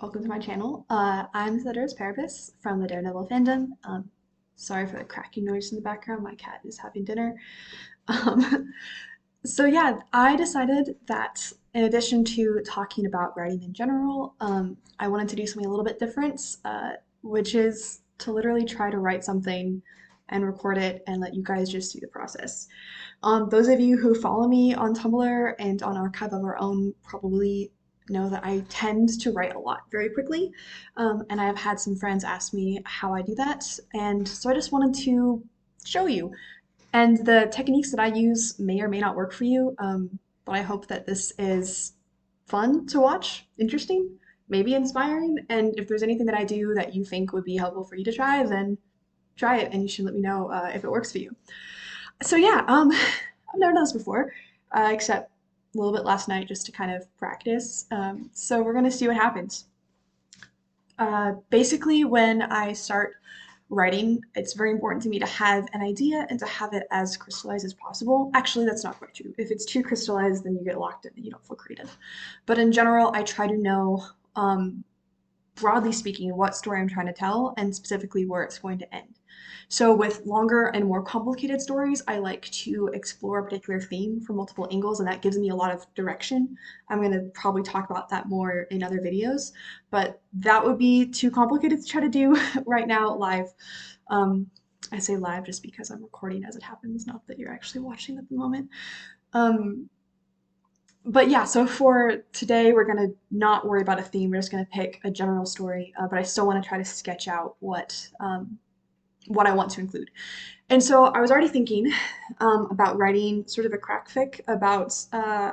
Welcome to my channel. I'm Ceteris Paribus from the Daredevil fandom. Sorry for the cracking noise in the background. My cat is having dinner. Um, so yeah, I decided that in addition to talking about writing in general, I wanted to do something a little bit different, which is to literally try to write something and record it and let you guys just see the process. Those of you who follow me on Tumblr and on Archive of Our Own probably know that I tend to write a lot very quickly, and I have had some friends ask me how I do that, and so I just wanted to show you. And the techniques that I use may or may not work for you, but I hope that this is fun to watch, interesting, maybe inspiring, and if there's anything that I do that you think would be helpful for you to try, then try it, and you should let me know if it works for you. So yeah, I've never done this before, except a little bit last night just to kind of practice. So we're gonna see what happens. Basically, when I start writing, it's very important to me to have an idea and to have it as crystallized as possible. Actually, that's not quite true. If it's too crystallized, then you get locked in and you don't feel creative. But in general, I try to know, broadly speaking, what story I'm trying to tell and specifically where it's going to end. So with longer and more complicated stories, I like to explore a particular theme from multiple angles, and that gives me a lot of direction. I'm going to probably talk about that more in other videos, but that would be too complicated to try to do right now live. Um, I say live just because I'm recording as it happens, not that you're actually watching at the moment. Um, but yeah, so for today, we're gonna not worry about a theme. We're just gonna pick a general story, but I still want to try to sketch out what I want to include. And so I was already thinking about writing sort of a crack fic about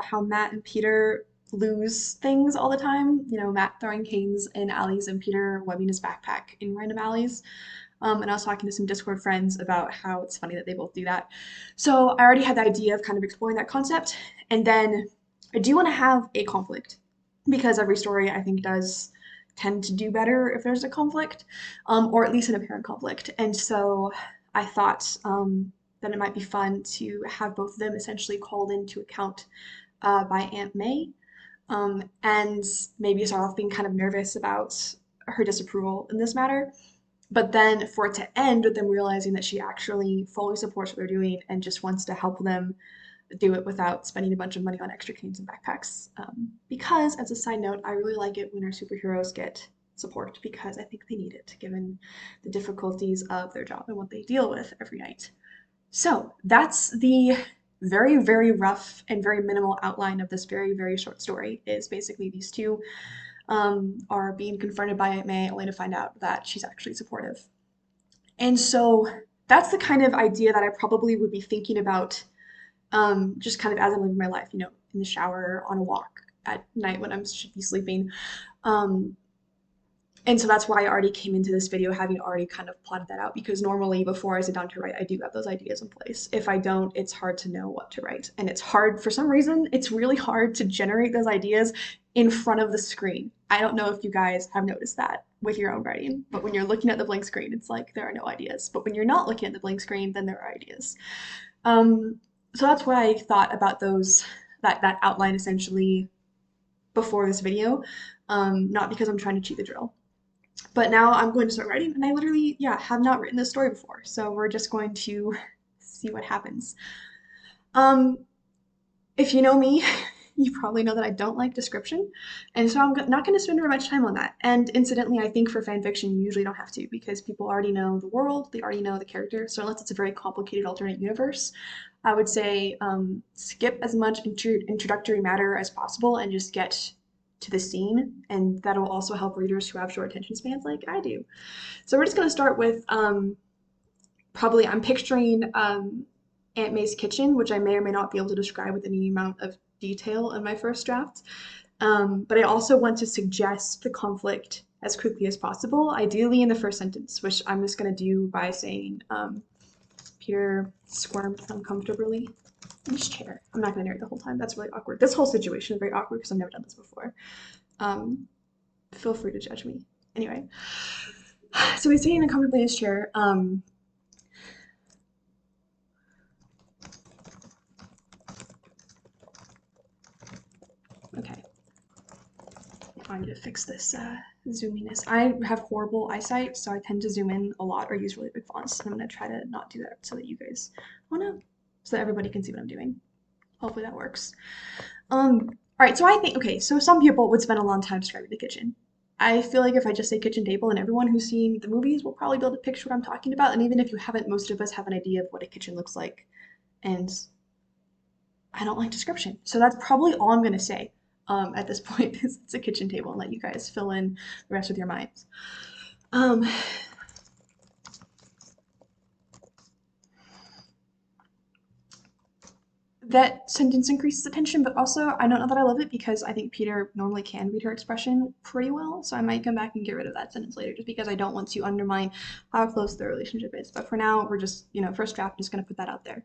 how Matt and Peter lose things all the time. You know, Matt throwing canes in alleys and Peter webbing his backpack in random alleys. And I was talking to some Discord friends about how it's funny that they both do that. So I already had the idea of kind of exploring that concept. And then I do want to have a conflict because every story I think does tend to do better if there's a conflict, or at least an apparent conflict. And so I thought that it might be fun to have both of them essentially called into account by Aunt May, and maybe start off being kind of nervous about her disapproval in this matter. But then for it to end with them realizing that she actually fully supports what they're doing and just wants to help them do it without spending a bunch of money on extra canes and backpacks. Because, as a side note, I really like it when our superheroes get support because I think they need it given the difficulties of their job and what they deal with every night. So that's the very, very rough and very minimal outline of this very, very short story is basically these two are being confronted by Aunt May only to find out that she's actually supportive. And so that's the kind of idea that I probably would be thinking about just kind of as I'm living my life, you know, in the shower, on a walk, at night when I should be sleeping. Um, and so that's why I already came into this video having already kind of plotted that out because normally before I sit down to write, I do have those ideas in place. If I don't, it's hard to know what to write. And it's hard, for some reason, it's really hard to generate those ideas in front of the screen. I don't know if you guys have noticed that with your own writing, but when you're looking at the blank screen, it's like there are no ideas. But when you're not looking at the blank screen, then there are ideas. Um, so that's why I thought about that outline essentially before this video, not because I'm trying to cheat the drill. But now I'm going to start writing, and I literally, yeah, have not written this story before, so we're just going to see what happens. Um, if you know me, you probably know that I don't like description, and so I'm not going to spend very much time on that. And incidentally, I think for fan fiction, you usually don't have to because people already know the world, they already know the character. So unless it's a very complicated alternate universe, I would say skip as much introductory matter as possible and just get to the scene, and that'll also help readers who have short attention spans like I do. So we're just going to start with probably I'm picturing Aunt May's kitchen, which I may or may not be able to describe with any amount of detail in my first draft. But I also want to suggest the conflict as quickly as possible, ideally in the first sentence, which I'm just going to do by saying Peter squirmed uncomfortably in his chair. I'm not going to narrate the whole time. That's really awkward. This whole situation is very awkward because I've never done this before. Um, Feel free to judge me. Anyway, so he's sitting uncomfortably in his chair. Okay. I need to fix this zoominess. I have horrible eyesight, so I tend to zoom in a lot or use really big fonts. And I'm gonna try to not do that so that you guys, oh no, so that everybody can see what I'm doing. Hopefully that works. All right, so I think, okay, so some people would spend a long time describing the kitchen. I feel like if I just say kitchen table and everyone who's seen the movies will probably be able to picture what I'm talking about. And even if you haven't, most of us have an idea of what a kitchen looks like. And I don't like description. So that's probably all I'm going to say at this point is it's a kitchen table and let you guys fill in the rest with your minds. Um, that sentence increases the tension, but also I don't know that I love it because I think Peter normally can read her expression pretty well. So I might come back and get rid of that sentence later just because I don't want to undermine how close their relationship is. But for now, we're just, first draft, just going to put that out there.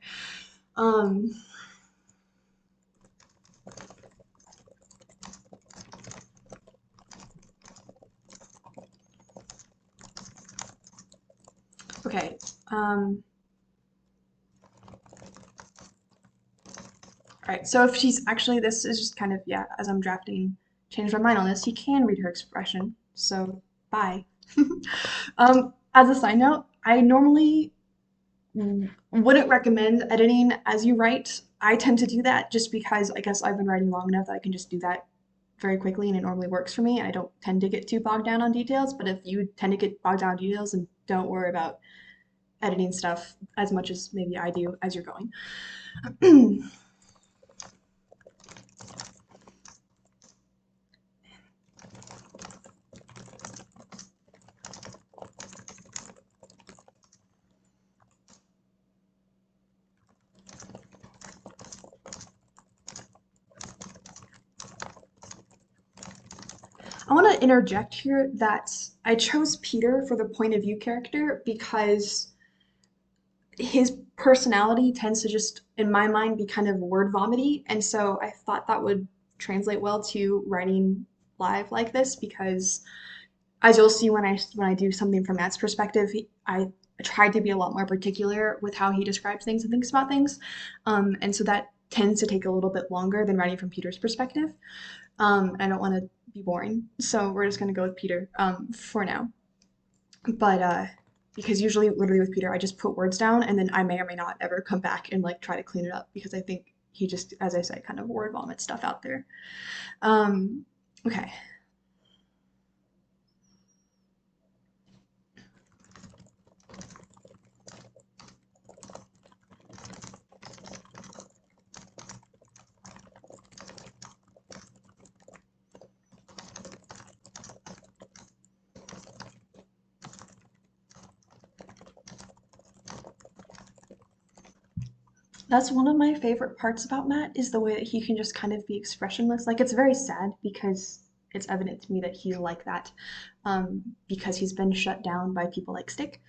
Um, okay. All right, so if she's actually, this is just kind of, yeah, as I'm drafting, change my mind on this. He can read her expression, so bye. As a side note, I normally wouldn't recommend editing as you write. I tend to do that just because I guess I've been writing long enough that I can just do that very quickly and it normally works for me. And I don't tend to get too bogged down on details, but if you tend to get bogged down on details, then don't worry about editing stuff as much as maybe I do as you're going. I want to interject here that I chose Peter for the point of view character because his personality tends to just, in my mind, be kind of word vomity. And so I thought that would translate well to writing live like this because as you'll see when I do something from Matt's perspective, I tried to be a lot more particular with how he describes things and thinks about things. And so that tends to take a little bit longer than writing from Peter's perspective. I don't want to be boring, so we're just gonna go with Peter for now. But because usually, literally with Peter, I just put words down, and then I may or may not ever come back and like try to clean it up because I think he just, as I said, kind of word vomit stuff out there. Um, okay. That's one of my favorite parts about Matt is the way that he can just kind of be expressionless. Like it's very sad because it's evident to me that he's like that because he's been shut down by people like Stick.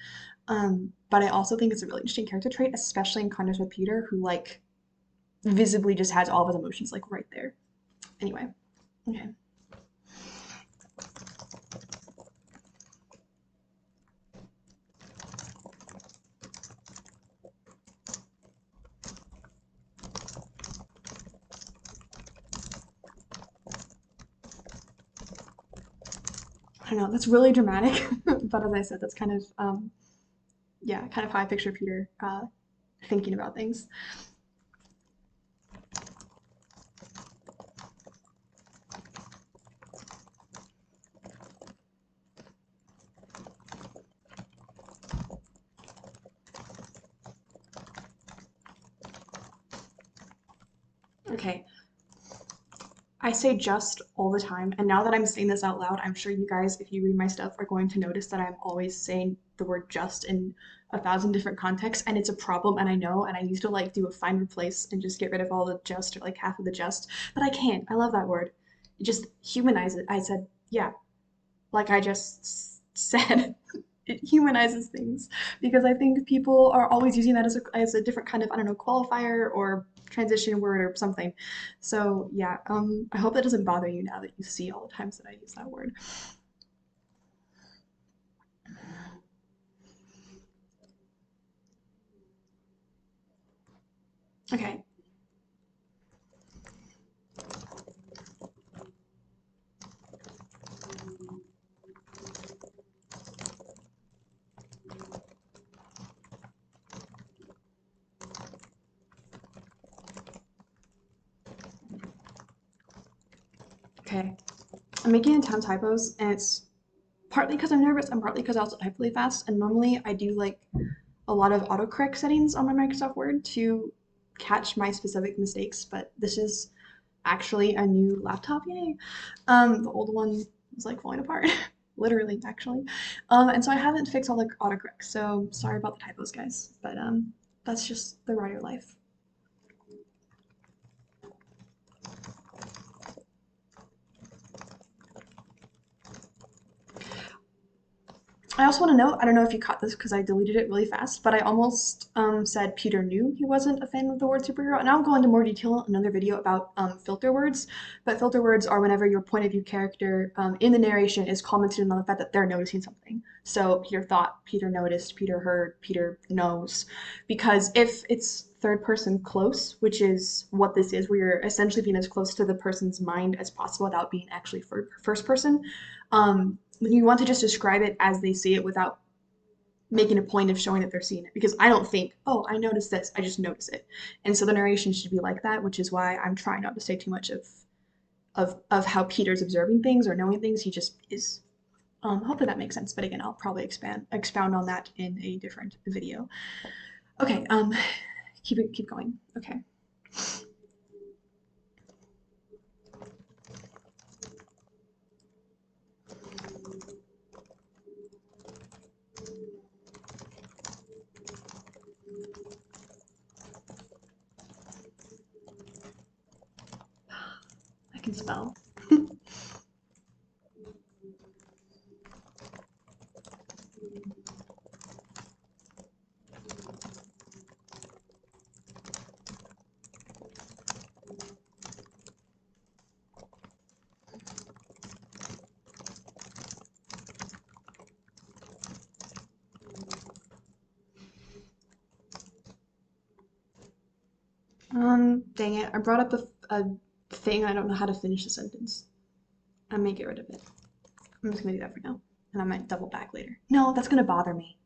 But I also think it's a really interesting character trait, especially in contrast with Peter, who like visibly just has all of his emotions like right there. Anyway, okay. I don't know, that's really dramatic, but as I said, that's kind of yeah, kind of how I picture Peter thinking about things. Okay, I say just all the time, and now that I'm saying this out loud, I'm sure you guys, if you read my stuff, are going to notice that I'm always saying the word just in 1,000 different contexts, and it's a problem, and I know, and I used to like do a find replace and just get rid of all the just or like half of the just, but I can't. I love that word. It just humanize it. I said, yeah, like I just said. It humanizes things because I think people are always using that as a different kind of, I don't know, qualifier or transition word or something. So yeah, I hope that doesn't bother you now that you see all the times that I use that word. Okay, Okay, I'm making a ton of typos, and it's partly because I'm nervous and partly because I also type really fast. And normally I do like a lot of autocorrect settings on my Microsoft Word to catch my specific mistakes, but this is actually a new laptop, yay. The old one was like falling apart, literally, actually. And so I haven't fixed all the autocorrects, so sorry about the typos, guys, but that's just the writer life. I also want to note, I don't know if you caught this because I deleted it really fast, but I almost said Peter knew he wasn't a fan of the word superhero. And I'll go into more detail in another video about filter words. But filter words are whenever your point of view character in the narration is commenting on the fact that they're noticing something. So Peter thought, Peter noticed, Peter heard, Peter knows. Because if it's third person close, which is what this is, where you're essentially being as close to the person's mind as possible without being actually first person, you want to just describe it as they see it without making a point of showing that they're seeing it. Because I don't think, oh, I noticed this, I just notice it. And so the narration should be like that, which is why I'm trying not to say too much of how Peter's observing things or knowing things. He just is. Hopefully that makes sense. But again, I'll probably expound on that in a different video. Okay, keep going. Okay. I can spell. Dang it. I brought up a thing. I don't know how to finish the sentence. I may get rid of it. I'm just gonna do that for now. And I might double back later. No, that's gonna bother me.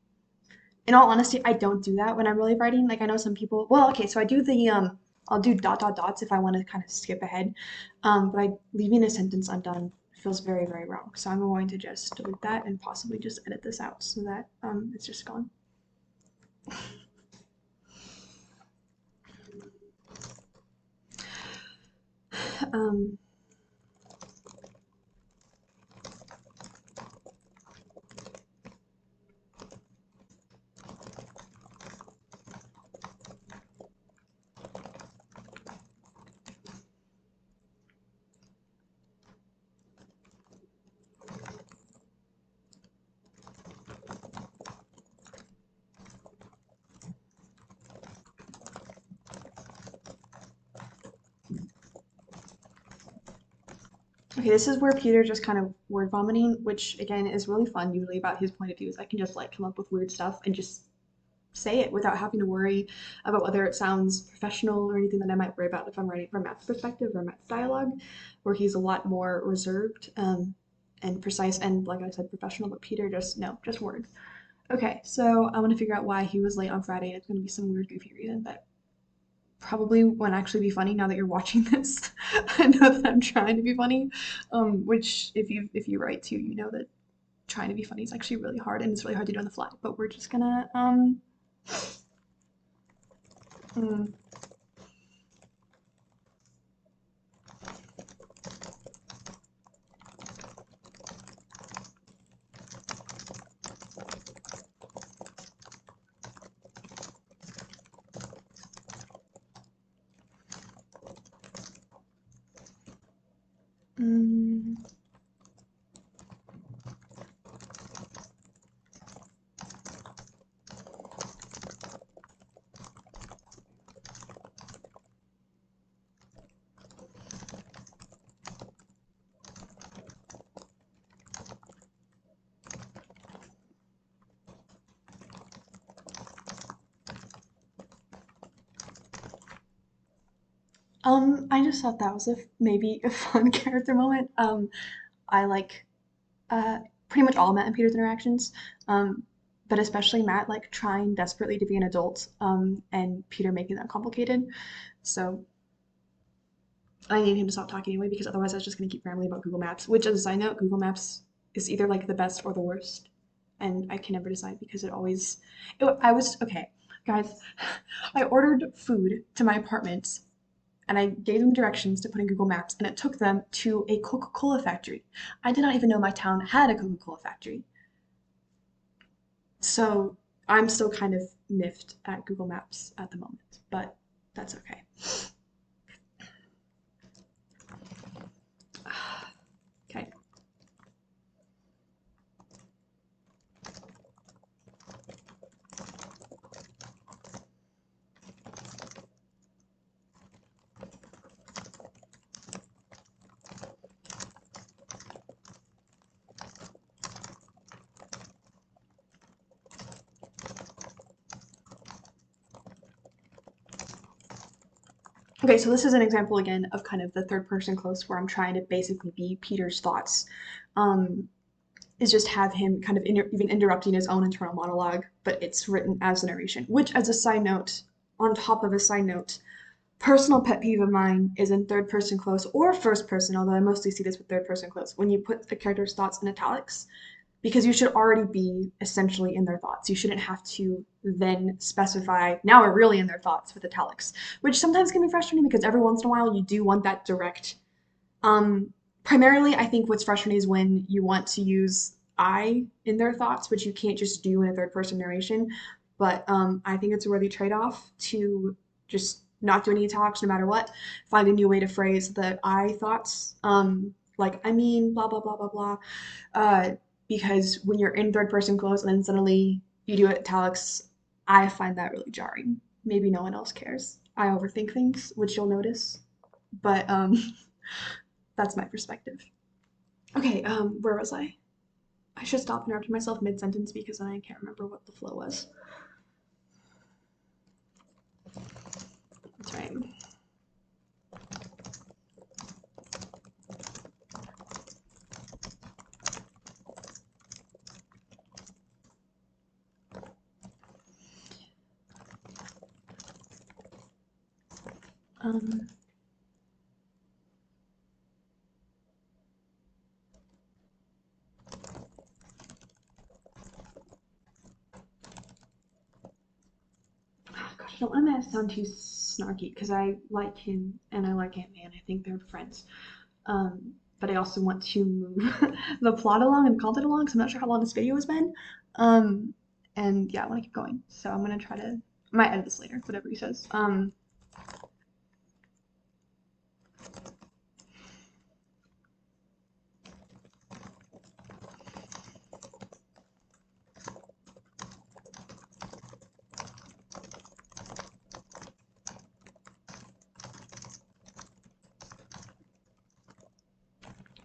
In all honesty, I don't do that when I'm really writing. Like I know some people, well, okay, so I do the I'll do dot dot dots if I want to kind of skip ahead. But leaving a sentence undone feels very, very wrong. So I'm going to just delete that and possibly just edit this out so that it's just gone. Um, Okay, this is where Peter just kind of word vomiting, which again is really fun usually about his point of views. I can just like come up with weird stuff and just say it without having to worry about whether it sounds professional or anything that I might worry about if I'm writing from Matt's perspective or Matt's dialogue, where he's a lot more reserved and precise and, like I said, professional. But Peter just, no, just words. Okay, so I want to figure out why he was late on Friday. It's going to be some weird, goofy reason, but probably won't actually be funny now that you're watching this. I know that I'm trying to be funny, which if you write too, you know that trying to be funny is actually really hard and it's really hard to do on the fly. But we're just gonna mm, mm. I just thought that was maybe a fun character moment. I like uh, pretty much all Matt and Peter's interactions, um, but especially Matt like trying desperately to be an adult, and Peter making that complicated. So I need him to stop talking anyway because otherwise I was just gonna keep rambling about Google Maps. Which, as a side note, Google Maps is either like the best or the worst, and I can never decide because it always. I was okay, guys. I ordered food to my apartment and I gave them directions to put in Google Maps, and it took them to a Coca-Cola factory. I did not even know my town had a Coca-Cola factory. So I'm still kind of miffed at Google Maps at the moment, but that's okay. Okay. Okay, so this is an example again of kind of the third person close where I'm trying to basically be Peter's thoughts. Um, is just have him kind of even interrupting his own internal monologue, but it's written as a narration. Which, as a side note, on top of a side note, personal pet peeve of mine is in third person close or first person, although I mostly see this with third person close, when you put the character's thoughts in italics, because you should already be essentially in their thoughts. You shouldn't have to then specify, now we're really in their thoughts with italics, which sometimes can be frustrating because every once in a while you do want that direct. Um, Primarily, I think what's frustrating is when you want to use I in their thoughts, which you can't just do in a third person narration. But I think it's a worthy trade off to just not do any italics no matter what. Find a new way to phrase the I thoughts, like I mean, blah, blah, blah, blah, blah. Uh, because when you're in third person close and then suddenly you do italics, I find that really jarring. Maybe no one else cares. I overthink things, which you'll notice. But that's my perspective. Okay, where was I? I should stop interrupting myself mid sentence because then I can't remember what the flow was. That's right. Um, Gosh, I don't want that to sound too snarky because I like him and I like Aunt May and I think they're friends. But I also want to move the plot along and content along, so I'm not sure how long this video has been. Um, and yeah, I want to keep going, so I'm gonna try to. I might edit this later, whatever he says.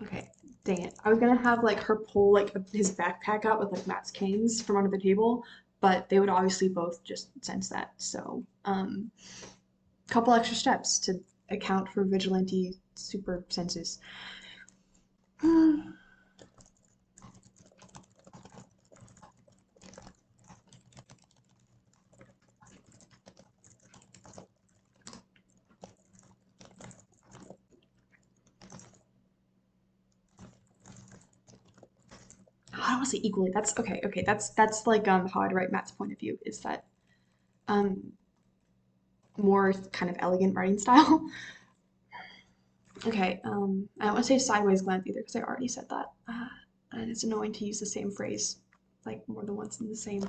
Okay, dang it. I was gonna have like her pull like his backpack out with like Matt's canes from under the table, but they would obviously both just sense that. So, couple extra steps to account for vigilante super senses. I don't want to say equally. That's okay. Okay, that's like how I'd write Matt's point of view is that um more kind of elegant writing style. Okay, I don't want to say sideways glance either because I already said that. And it's annoying to use the same phrase like more than once in the same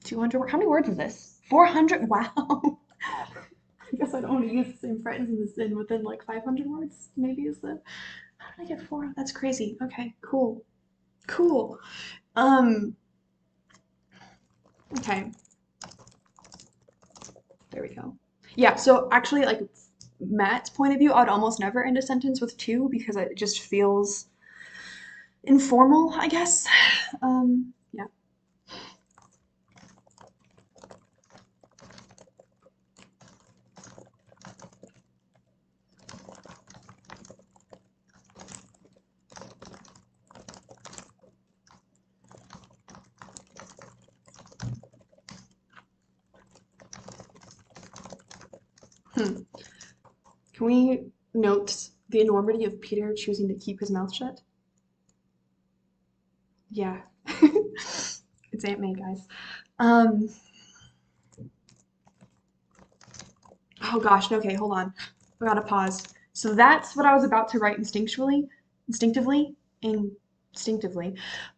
200 words. How many words is this? 400? Wow. I guess I don't want to use the same phrase in this in within like 500 words. Maybe is the how did I get four? That's crazy. Okay, cool, cool. Um, okay, there we go. Yeah. So actually, like Matt's point of view, I'd almost never end a sentence with two because it just feels informal, I guess. Yeah. Can Can we note the enormity of Peter choosing to keep his mouth shut? Yeah. It's Aunt May, guys. Um, oh gosh, okay, hold on. I gotta pause. So that's what I was about to write instinctively, instinctively.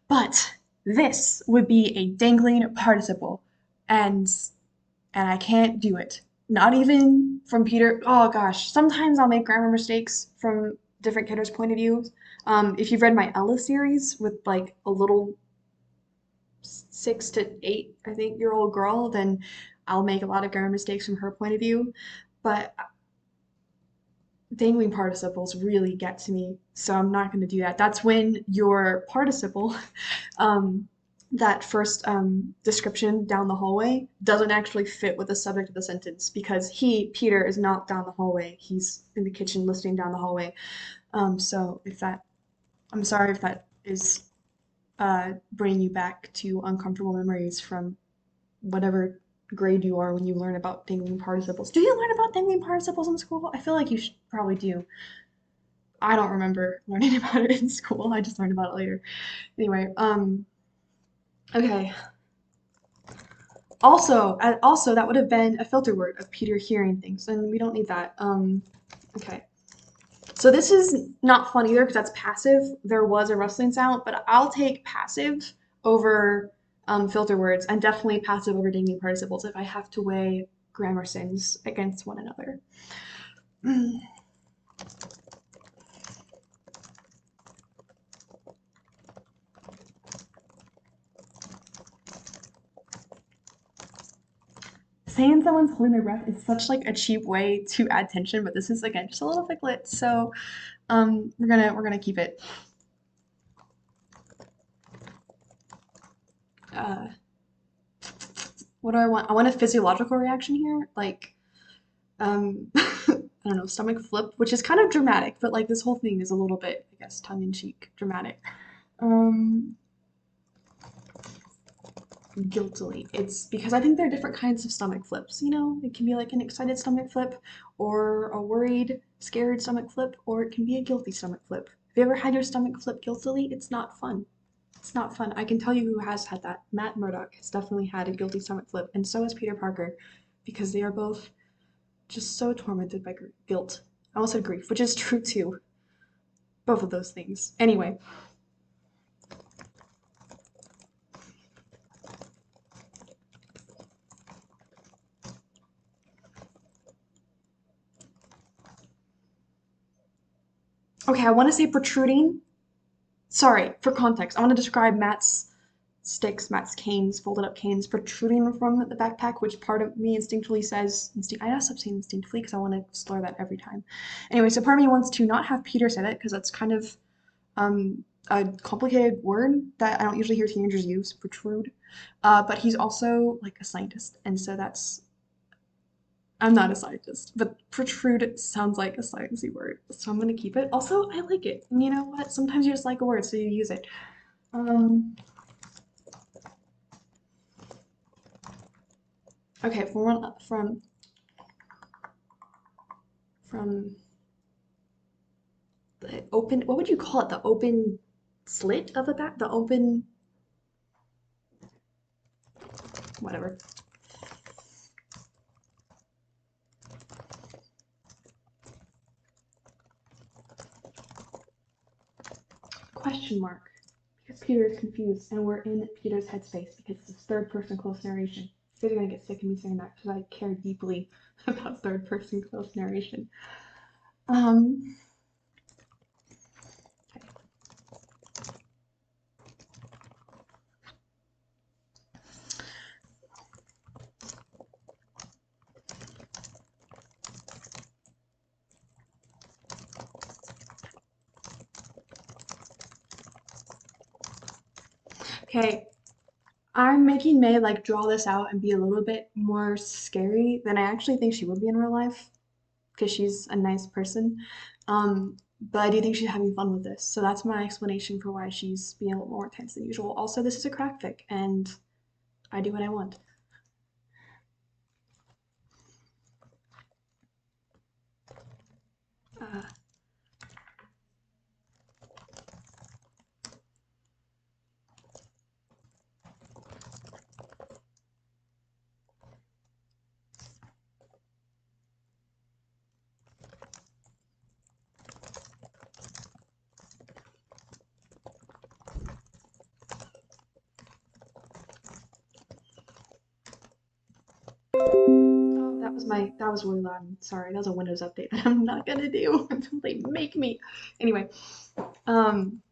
But this would be a dangling participle, and I can't do it. Not even from Peter. Oh gosh, sometimes I'll make grammar mistakes from different kidders' point of view. If you've read my Ella series with like a little 6 to 8, I think, year old girl, then I'll make a lot of grammar mistakes from her point of view. But dangling participles really get to me, so I'm not going to do that. That's when your participle, um, that first description down the hallway, doesn't actually fit with the subject of the sentence because Peter, is not down the hallway. He's in the kitchen listening down the hallway. So if that, I'm sorry if that is bringing you back to uncomfortable memories from whatever grade you are when you learn about dangling participles. Do you learn about dangling participles in school? I feel like you should probably do. I don't remember learning about it in school. I just learned about it later. Anyway, okay. Also, that would have been a filter word of Peter hearing things, and we don't need that. Okay. So this is not fun either because that's passive. There was a rustling sound, but I'll take passive over filter words and definitely passive over dinging participles if I have to weigh grammar sins against one another. Saying someone's holding their breath is such like a cheap way to add tension, but this is again just a little thicklet, so we're gonna keep it. Uh, what do I want? I want a physiological reaction here, like I don't know, stomach flip, which is kind of dramatic, but like this whole thing is a little bit, I guess, tongue in cheek dramatic. Um, Guiltily. It's because I think there are different kinds of stomach flips. It can be like an excited stomach flip, or a worried, scared stomach flip, or it can be a guilty stomach flip. Have you ever had your stomach flip guiltily? It's not fun. It's not fun. I can tell you who has had that. Matt Murdock has definitely had a guilty stomach flip, and so has Peter Parker, because they are both just so tormented by guilt. I almost said grief, which is true too. Both of those things. Anyway, okay, I want to say protruding. Sorry, for context, I want to describe Matt's canes, folded up canes, protruding from the backpack, which part of me instinctually says, I gotta stop saying instinctively because I want to slur that every time. Anyway, so part of me wants to not have Peter say that because that's kind of a complicated word that I don't usually hear teenagers use, protrude. But he's also like a scientist, and so I'm not a scientist, but protrude sounds like a sciencey word, so I'm gonna keep it. Also, I like it. And you know what? Sometimes you just like a word, so you use it. Um, okay, from the open. What would you call it? The open slit of the back. The open whatever. Question mark. Because Peter is confused, and we're in Peter's headspace because it's third person close narration. You guys are gonna get sick of me saying that because I care deeply about third person close narration. Um, okay, I'm making May like draw this out and be a little bit more scary than I actually think she would be in real life because she's a nice person. But I do think she's having fun with this, so that's my explanation for why she's being a little more intense than usual. Also, this is a crack fic, and I do what I want. Uh, oh, that was really loud. Sorry, that was a Windows update that I'm not gonna do. They make me. Anyway, um,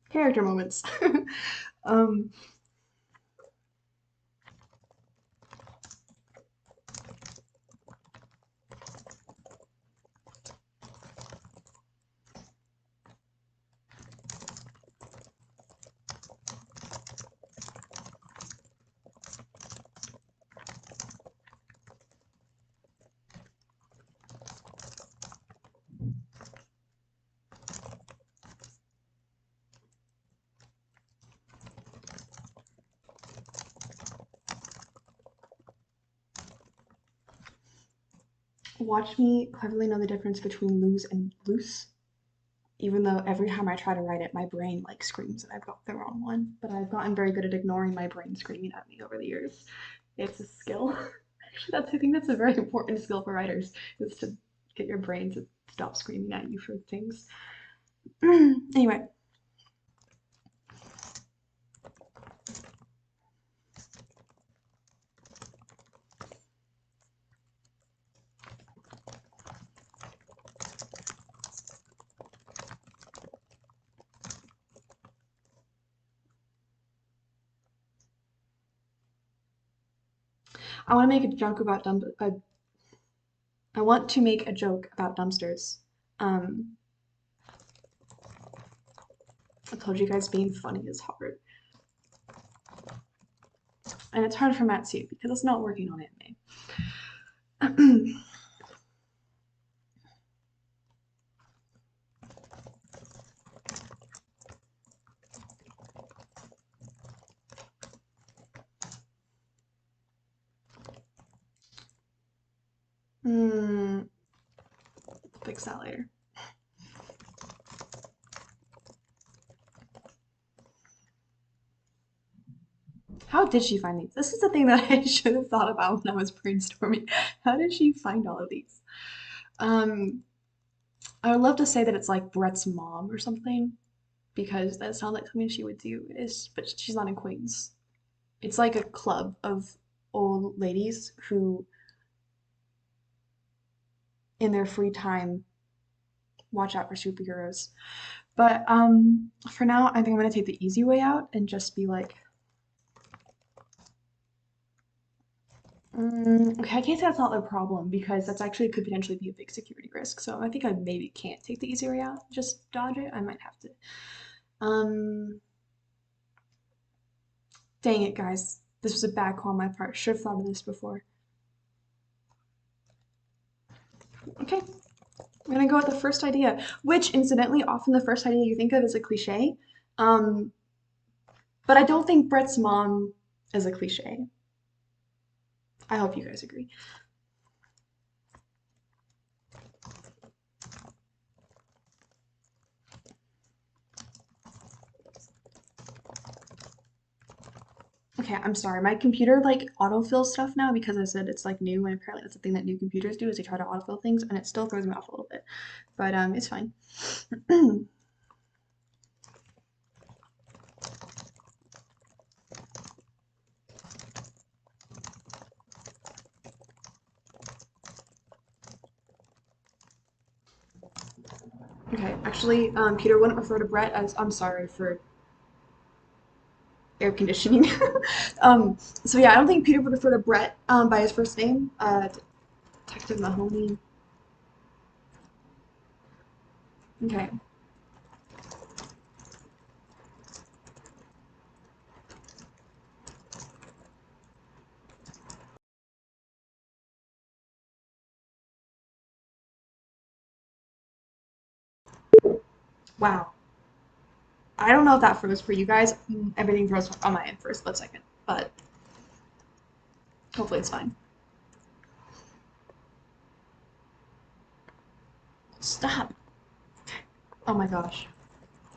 character moments. um, watch me cleverly know the difference between lose and loose. Even though every time I try to write it, my brain like screams that I've got the wrong one. But I've gotten very good at ignoring my brain screaming at me over the years. It's a skill. I think that's a very important skill for writers is to get your brain to stop screaming at you for things. Anyway, I want to make a joke about I want to make a joke about dumpsters. Um, I told you guys being funny is hard, and it's hard for Matt too because it's not working on anime. Hmm, fix that later. How did she find these? This is the thing that I should have thought about when I was brainstorming. How did she find all of these? Um, I would love to say that it's like Brett's mom or something because that sounds like something she would do. Is but she's not in Queens. It's like a club of old ladies who, in their free time, watch out for superheroes. But for now, I think I'm gonna take the easy way out and just be like, okay, I can't say that's not a problem because that's actually could potentially be a big security risk. So I think I maybe can't take the easy way out, just dodge it. I might have to. Um, dang it, guys. This was a bad call on my part. Should have thought of this before. Okay, I'm gonna go with the first idea, which incidentally, often the first idea you think of is a cliche. Um, but I don't think Brett's mom is a cliche. I hope you guys agree. Okay, I'm sorry. My computer like autofill stuff now because I said it's like new and apparently that's the thing that new computers do is they try to autofill things and it still throws me off a little bit. But it's fine. Okay, actually, Peter wouldn't refer to Brett as I'm sorry for air conditioning. So yeah, I don't think Peter would refer to Brett by his first name. Detective Mahoney. Okay. Wow. I don't know if that froze for you guys. Everything froze on my end for a split second, but hopefully it's fine. Stop. Oh my gosh.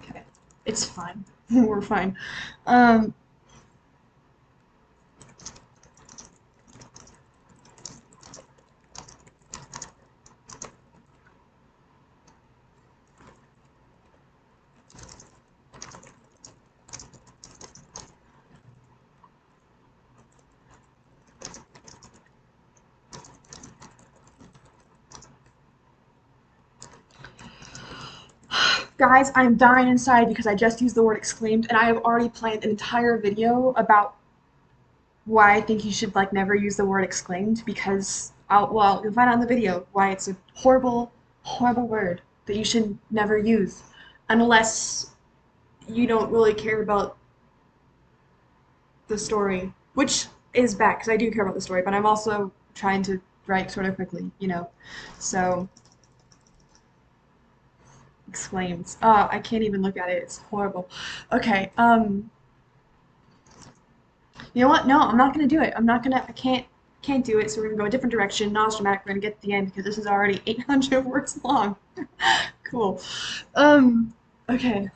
Okay. It's fine. We're fine. Um, Guys, I'm dying inside because I just used the word exclaimed, and I have already planned an entire video about why I think you should like never use the word exclaimed because well, you'll find out in the video why it's a horrible, horrible word that you should never use unless you don't really care about the story, which is bad because I do care about the story, but I'm also trying to write sort of quickly, you know. So exclaims. I can't even look at it. It's horrible. Okay. You know what? No, I'm not gonna do it. I'm not gonna. I can't do it. So we're gonna go a different direction. Not as dramatic. We're gonna get to the end because this is already 800 words long. Cool. Um. Okay.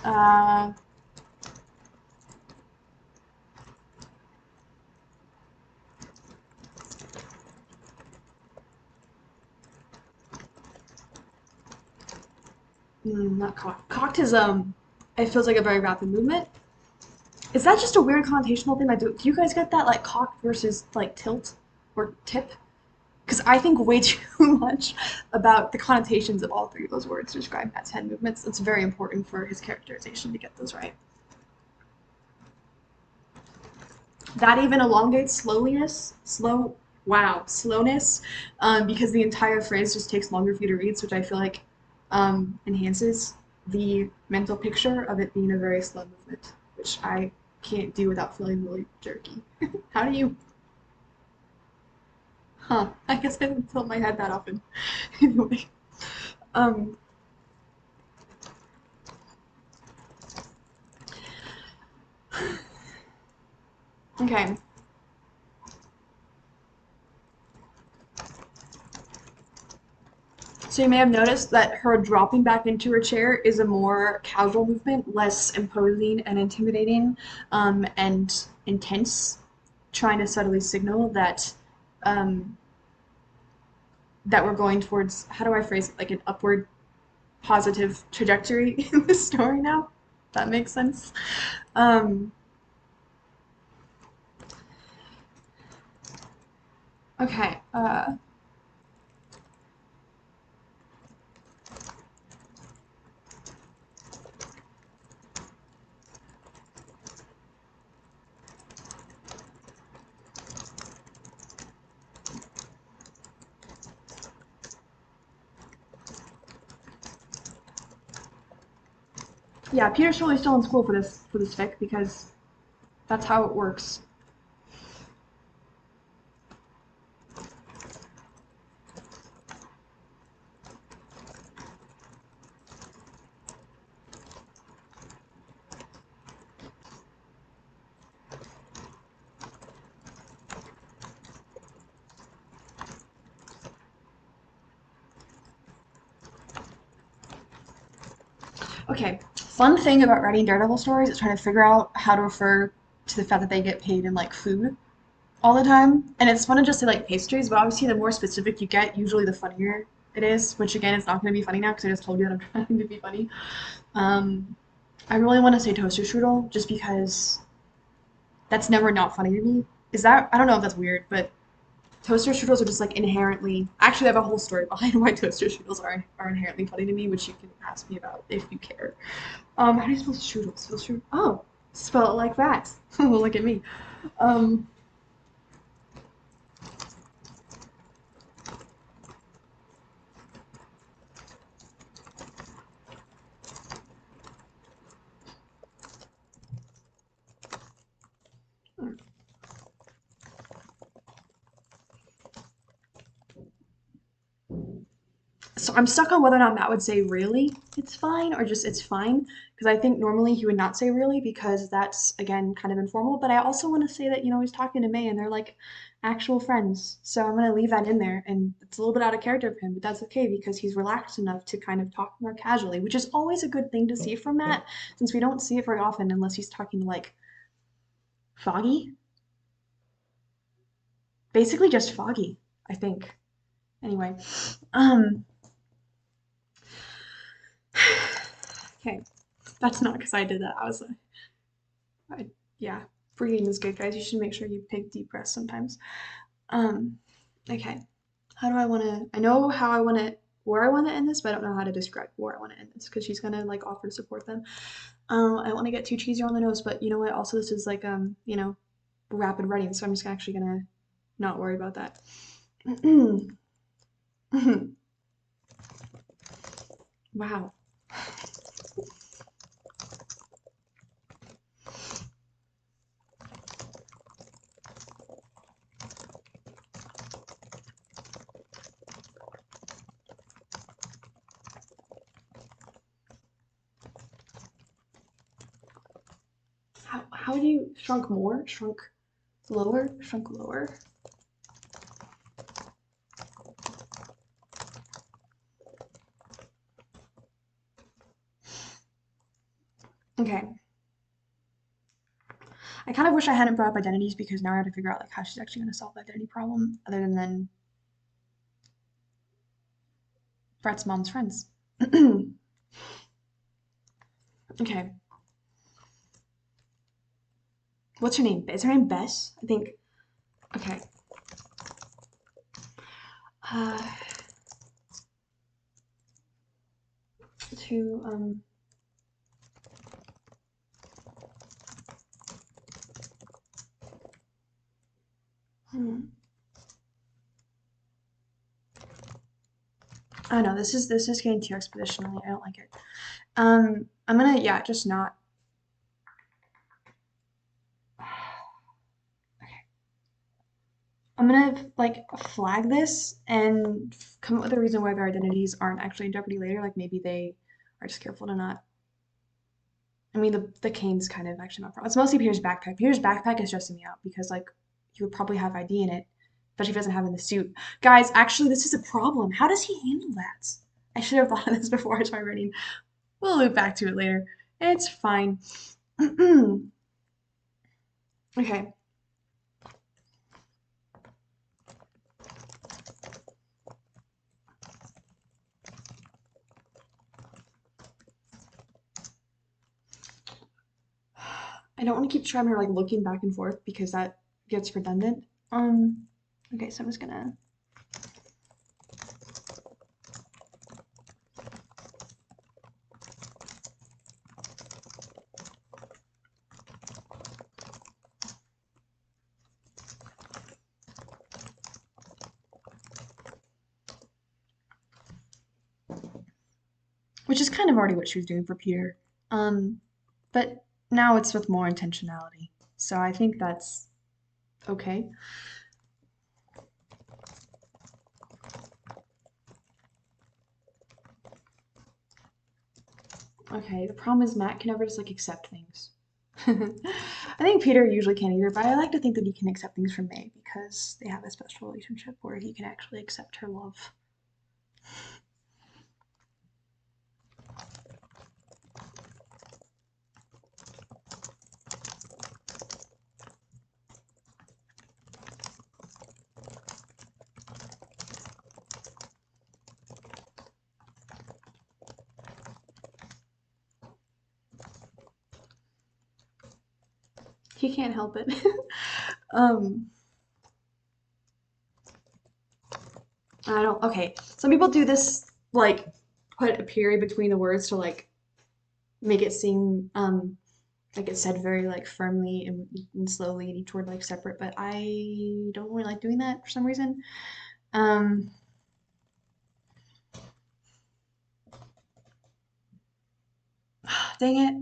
Uh. Not cocked. Cocked is It feels like a very rapid movement. Is that just a weird connotational thing? Like, do you guys get that? Like cocked versus like tilt or tip? Because I think way too much about the connotations of all three of those words to describe Matt's hand movements. It's very important for his characterization to get those right. That even elongates slowness, because the entire phrase just takes longer for you to read, which I feel like enhances the mental picture of it being a very slow movement, which I can't do without feeling really jerky. How do you? Huh? I guess I haven't tilt my head that often. Anyway, um, okay. So you may have noticed that her dropping back into her chair is a more casual movement, less imposing and intimidating, and intense, trying to subtly signal um, that we're going towards, how do I phrase it, like an upward positive trajectory in the story now. That makes sense. Um, okay. Yeah, Peter's totally still in school for this fic because that's how it works. Okay, fun thing about writing Daredevil stories is trying to figure out how to refer to the fact that they get paid in like food all the time. And it's fun to just say like pastries, but obviously the more specific you get, usually the funnier it is, which again is not going to be funny now because I just told you that I'm trying to be funny. Um, I really want to say toaster strudel just because that's never not funny to me. Is that, I don't know if that's weird, but Toaster strudels are just like inherently. Actually, I have a whole story behind why toaster strudels are inherently funny to me, which you can ask me about if you care. How do you spell strudel? Spell strudel? Oh, spell it like that. Look at me. Um, so I'm stuck on whether or not Matt would say really it's fine or just it's fine because I think normally he would not say really because that's again kind of informal. But I also want to say that he's talking to May and they're like actual friends, so I'm gonna leave that in there and it's a little bit out of character for him, but that's okay because he's relaxed enough to kind of talk more casually, which is always a good thing to see from Matt since we don't see it very often unless he's talking to like Foggy, basically just Foggy, I think. Anyway, um, okay, that's not because I did that. I was like. Yeah, breathing is good, guys. You should make sure you take deep breaths sometimes. Um, okay. How do I want to? I know how I want to, where I want to end this, but I don't know how to describe where I want to end this because she's gonna like offer to support them. I don't want to get too cheesy on the nose, but you know what? Also, this is like rapid writing, so I'm just actually gonna not worry about that. Wow. How do you shrunk more? Shrunk lower? Shrunk lower? Okay. I kind of wish I hadn't brought up identities because now I have to figure out like how she's actually going to solve the identity problem other than then Brett's mom's friends. Okay. What's her name? Is her name Bess? I think. Okay. Uh, to hmm. Oh no, this is getting too expeditionally. I don't like it. I'm gonna yeah, just not. I'm gonna like flag this and come up with a reason why their identities aren't actually in jeopardy later. Like maybe they are just careful to not. I mean, the cane's kind of actually not a problem. It's mostly Peter's backpack. Peter's backpack is stressing me out because like he would probably have ID in it, especially if he doesn't have it in the suit. Guys, actually, this is a problem. How does he handle that? I should have thought of this before I started writing. We'll loop back to it later. It's fine. Okay. I don't want to keep trying to like looking back and forth because that gets redundant. Okay, so I'm just gonna. Which is kind of already what she was doing for Peter. But now it's with more intentionality. So I think that's okay. Okay, the problem is Matt can never just like accept things. I think Peter usually can't either, but I like to think that he can accept things from May because they have a special relationship where he can actually accept her love. He can't help it. um, I don't, okay. Some people do this, like, put a period between the words to, like, make it seem, like it's said very, like, firmly and slowly and each word, like, separate, but I don't really like doing that for some reason. Um, Dang it.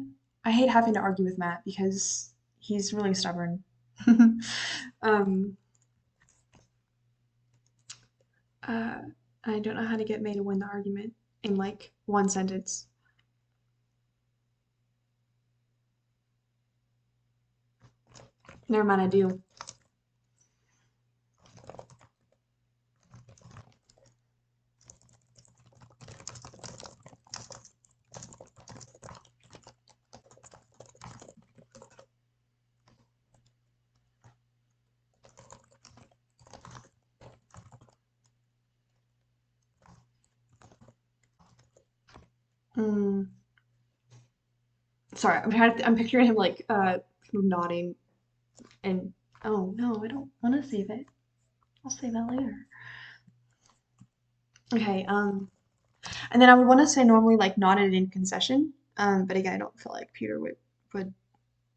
I hate having to argue with Matt because he's really stubborn. um, uh, I don't know how to get May to win the argument in like one sentence. Never mind, I do. Mm, sorry, I'm picturing him like nodding and oh no, I don't want to save it. I'll save that later. Okay, and then I would want to say normally like nodded in concession. But again, I don't feel like Peter would.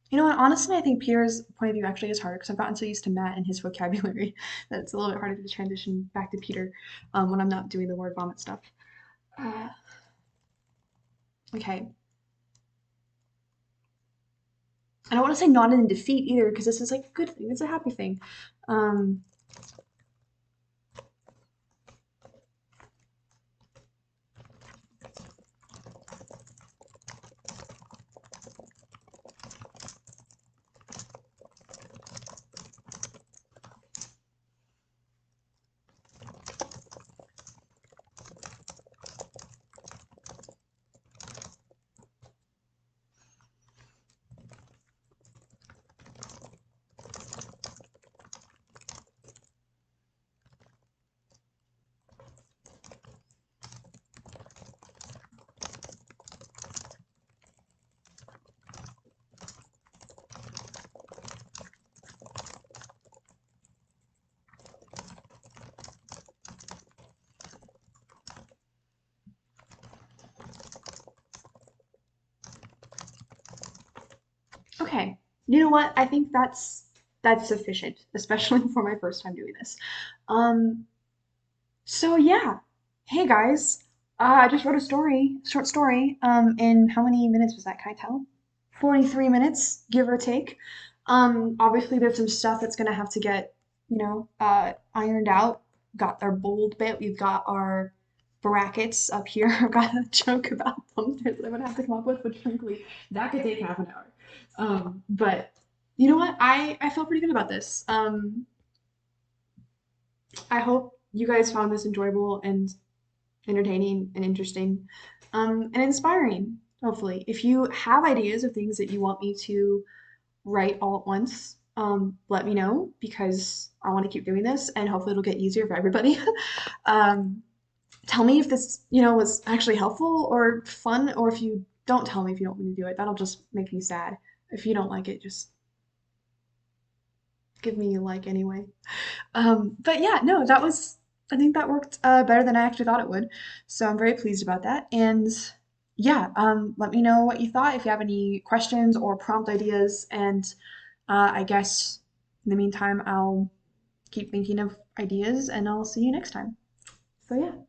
You know what? Honestly, I think Peter's point of view actually is harder because I've gotten so used to Matt and his vocabulary that it's a little bit harder to transition back to Peter when I'm not doing the word vomit stuff. Uh, okay. I don't want to say not in defeat either because this is like a good thing. It's a happy thing. Um, okay. You know what? I think that's sufficient, especially for my first time doing this. Um, So yeah, hey guys, I just wrote a story, short story. In how many minutes was that? Can I tell? 43 minutes, give or take. Obviously there's some stuff that's gonna have to get, ironed out. Got our bold bit. We've got our brackets up here. I've got a joke about them that I'm gonna have to come up with, which frankly, that could take half an hour. But you know what? I feel pretty good about this. I hope you guys found this enjoyable and entertaining and interesting and inspiring, hopefully. If you have ideas of things that you want me to write all at once, let me know because I want to keep doing this and hopefully it'll get easier for everybody. um, Tell me if this, was actually helpful or fun, or if you don't tell me if you don't want me to do it. That'll just make me sad. If you don't like it, just give me a like anyway. But yeah, no, I think that worked better than I actually thought it would. So I'm very pleased about that. And yeah, let me know what you thought if you have any questions or prompt ideas. And I guess in the meantime, I'll keep thinking of ideas and I'll see you next time. So yeah.